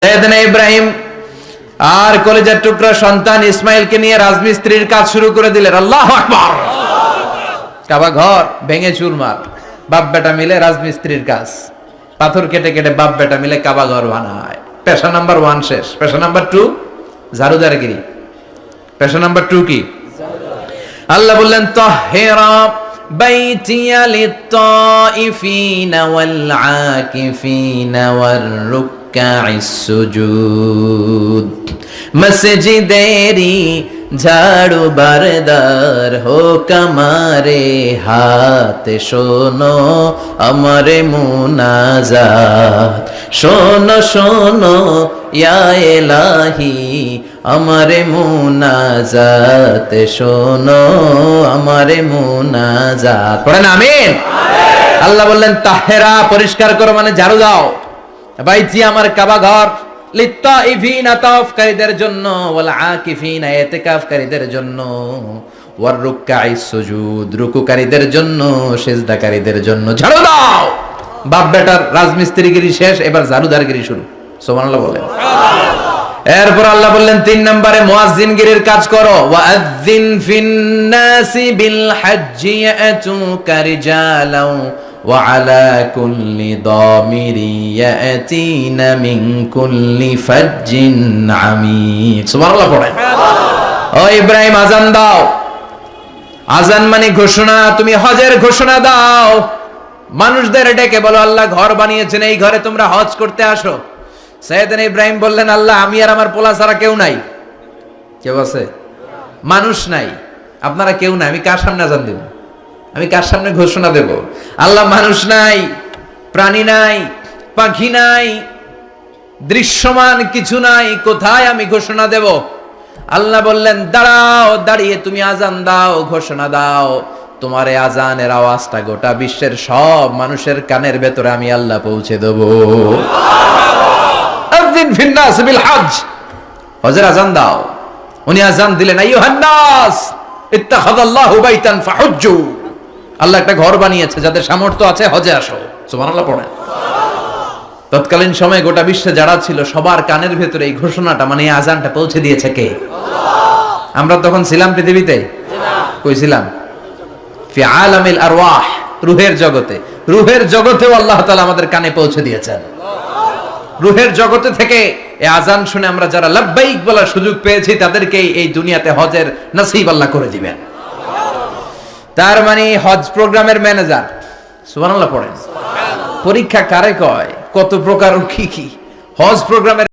সাইয়েদনা ইব্রাহিম আর কলেজের টুকরা সন্তান ইসমাইলকে নিয়ে রাজমিস্ত্রির কাজ শুরু করে দিলেন। আল্লাহু আকবার। কাবা ঘর ভেঙে চুরমার, বাপ বেটা মিলে রাজমিস্ত্রির কাজ, পাথর কেটে কেটে বাপ বেটা মিলে কাবা ঘর বানায়। পেশা নাম্বার 1 শেষ। পেশা নাম্বার 2 ঝাড়ুদারগিরি। পেশা নাম্বার 2 কি? আল্লাহ বললেন তাহহিরা বাইতিয়া লিত-তাইফিনা ওয়াল আকিফিনা ওয়ার রুকআইস সুজুদ। মসজিদেরি ঝাড়ু বারদার হোক আমারে হাত, শোনো আমারে মুনাজাত, শোনো শোনো ইয়া ইলাহি আমারে মুনাজাত, শোনো আমারে মুনাজাত। পড়েন আমিন। আল্লাহ বললেন তাহেরা পরিষ্কার করো মানে ঝাড়ু দাও, বাইতি আমার কাবা ঘর, লিত্তাইফিনা তাওয়াফকারীদের জন্য, ওয়াল আকিফিনা ইতিকাফকারীদের জন্য, ওয়ার রুকআইস সুজুদ রুকুকারীদের জন্য, সিজদাকারীদের জন্য। ঝাড়ু দাও। বাপ বেটার রাজমিস্ত্রিগিরি শেষ, এবার ঝাড়ুদারগিরি শুরু। সুবহানাল্লাহ বলেন। এরপর আল্লাহ বললেন 3 নম্বরে মুয়াজ্জিনগিরির কাজ করো। ওয়াআযিন ফিন-নাসি বিল-হাজ্জি ইয়াতুকা রিজালাও ওয়া আলা কুল্লি দামিরি ইয়াতিনা মিন কুল্লি ফাজ্জিন আমিক। সুবহানাল্লাহ পড়েন। ও ইব্রাহিম আযান দাও। আযান মানে ঘোষণা, তুমি হজের ঘোষণা দাও। মানুষদের ডেকে বলো আল্লাহ ঘর বানিয়েছেন, এই ঘরে তোমরা হজ করতে আসো। সাইয়েদনা ইব্রাহিম বললেন আল্লাহ আমি আর আমার পোলা ছাড়া কেউ নাই। কেউ আছে? মানুষ নাই, আপনারা কেউ নাই, আমি কার সামনে আযান দেব? আমি কার সামনে ঘোষণা দেব? আল্লাহ মানুষ নাই, প্রাণী নাই, পাখি নাই, দৃশ্যমান কিছু নাই, কোথায় আমি ঘোষণা দেব? আল্লাহ বললেন দাঁড়াও, দাঁড়িয়ে তুমি আযান দাও, ঘোষণা দাও। তোমার এই আযানের আওয়াজটা গোটা বিশ্বের সব মানুষের কানের ভেতরে আমি আল্লাহ পৌঁছে দেব। আযিন ফিন-নাস বিল-হজ, হজের আযান দাও। উনি আযান দিলেন আইয়ুহান নাস ইত্তাখাযাল্লাহু বাইতান ফাহুজ্জু। আল্লাহ একটা ঘর বানিয়েছে, যাদের সামর্থ্য আছে হজে আসো। সুবহানাল্লাহ পড়েন। তৎকালীন সময়ে গোটা বিশ্বে যারা ছিল সবার কানের ভেতরে এই ঘোষণাটা মানে এই আযানটা পৌঁছে দিয়েছে কে? আমরা তখন ছিলাম পৃথিবীতে? কই ছিলাম? ফি আলামিল আরওয়াহ, রূহের জগতে। রূহের জগতেও আল্লাহ তাআলা আমাদের কানে পৌঁছে দিয়েছেন। রূহের জগতে থেকে এই আযান শুনে আমরা যারা লাব্বাইক বলার সুযোগ পেয়েছি তাদেরকে এই দুনিয়াতে হজের নসিব আল্লাহ করে দিবেন। তার মানে হজ প্রোগ্রামের ম্যানেজার। সুবহানাল্লাহ পড়েন। পরীক্ষা কারে কয়? কত প্রকার কি কি হজ প্রোগ্রামের